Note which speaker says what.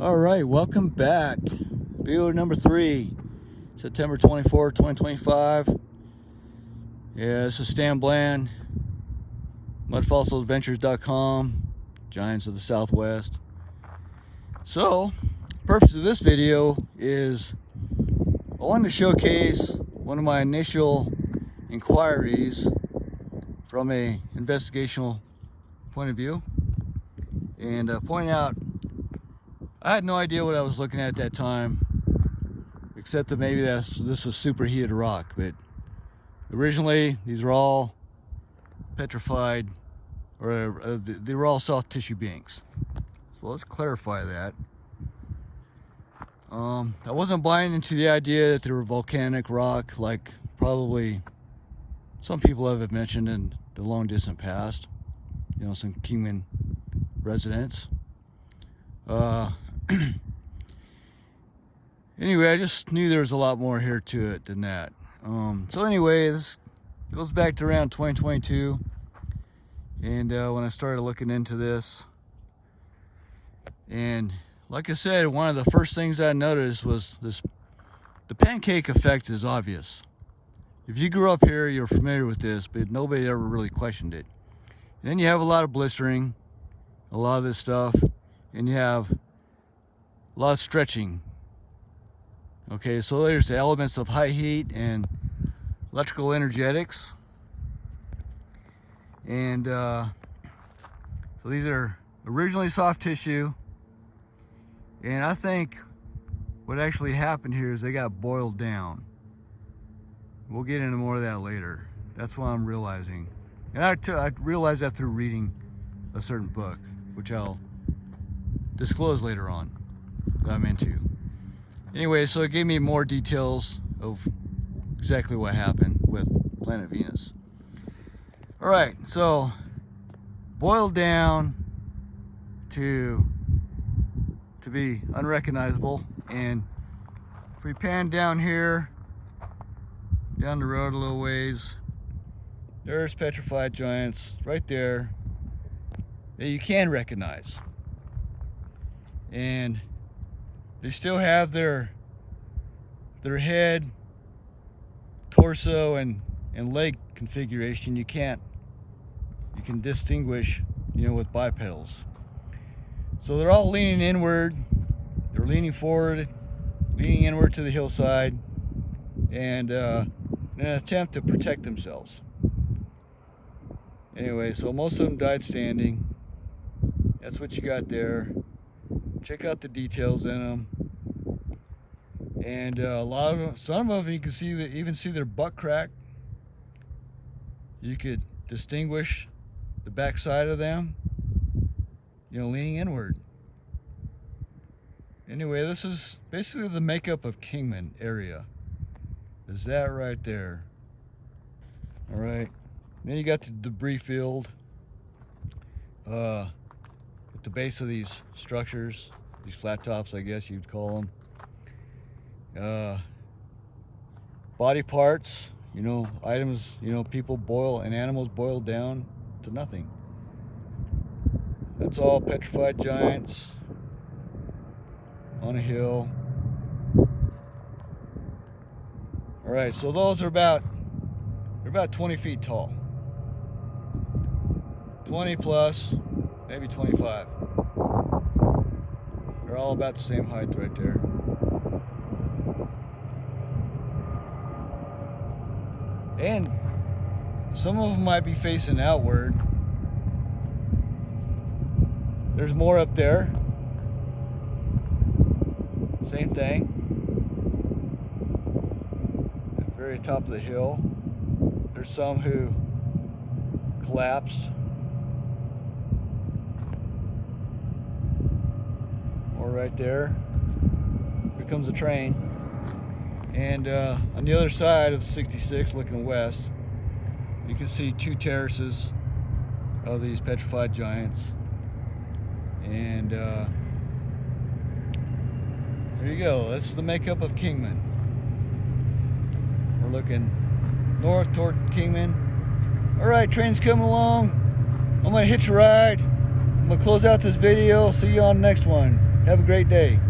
Speaker 1: All right, welcome back. Video number 3, September 24, 2025. Yeah, this is Stan Bland, mudfossilsadventures.com, Giants of the Southwest. So, purpose of this video is I wanted to showcase one of my initial inquiries from a investigational point of view, and point out I had no idea what I was looking at that time, except that maybe this is superheated rock. But originally, these are all petrified, or they were all soft tissue banks. So let's clarify that. I wasn't buying into the idea that they were volcanic rock, like probably some people have mentioned in the long distant past. You know, some Kingman residents. Anyway, I just knew there was a lot more here to it than that. So anyway, this goes back to around 2022, and when I started looking into this, and like I said, one of the first things I noticed was the pancake effect is obvious. If you grew up here, you're familiar with this, but nobody ever really questioned it. And then you have a lot of blistering, a lot of this stuff, and you have a lot of stretching. Okay, so there's elements of high heat and electrical energetics. And so these are originally soft tissue. And I think what actually happened here is they got boiled down. We'll get into more of that later. That's what I'm realizing. And I realized that through reading a certain book, which I'll disclose later on that I'm into. Anyway, so it gave me more details of exactly what happened with planet Venus. All right, so boiled down to be unrecognizable. And if we pan down here, down the road a little ways, there's Petrified Giants right there that you can recognize. And they still have their head, torso, and leg configuration. You can distinguish, you know, with bipedals. So they're all leaning inward. They're leaning forward, leaning inward to the hillside, and in an attempt to protect themselves. Anyway, so most of them died standing. That's what you got there. Check out the details in them, and a lot of them, some of them you can see that, even see their butt crack. You could distinguish the back side of them, you know, leaning inward. Anyway, this is basically the makeup of Kingman area. Is that right there? All right. Then you got the debris field. At the base of these structures, these flat tops, I guess you'd call them. Body parts, you know, items, you know, people boil and animals boiled down to nothing. That's all petrified giants on a hill. All right, so those are they're about 20 feet tall. 20 plus, maybe 25. They're all about the same height right there. And some of them might be facing outward. There's more up there. Same thing. At the very top of the hill. There's some who collapsed. Right there. Here comes a train. And on the other side of 66, looking west, you can see two terraces of these petrified giants. And there you go. That's the makeup of Kingman. We're looking north toward Kingman. All right, train's coming along. I'm gonna hitch a ride. I'm gonna close out this video. See you on the next one. Have a great day.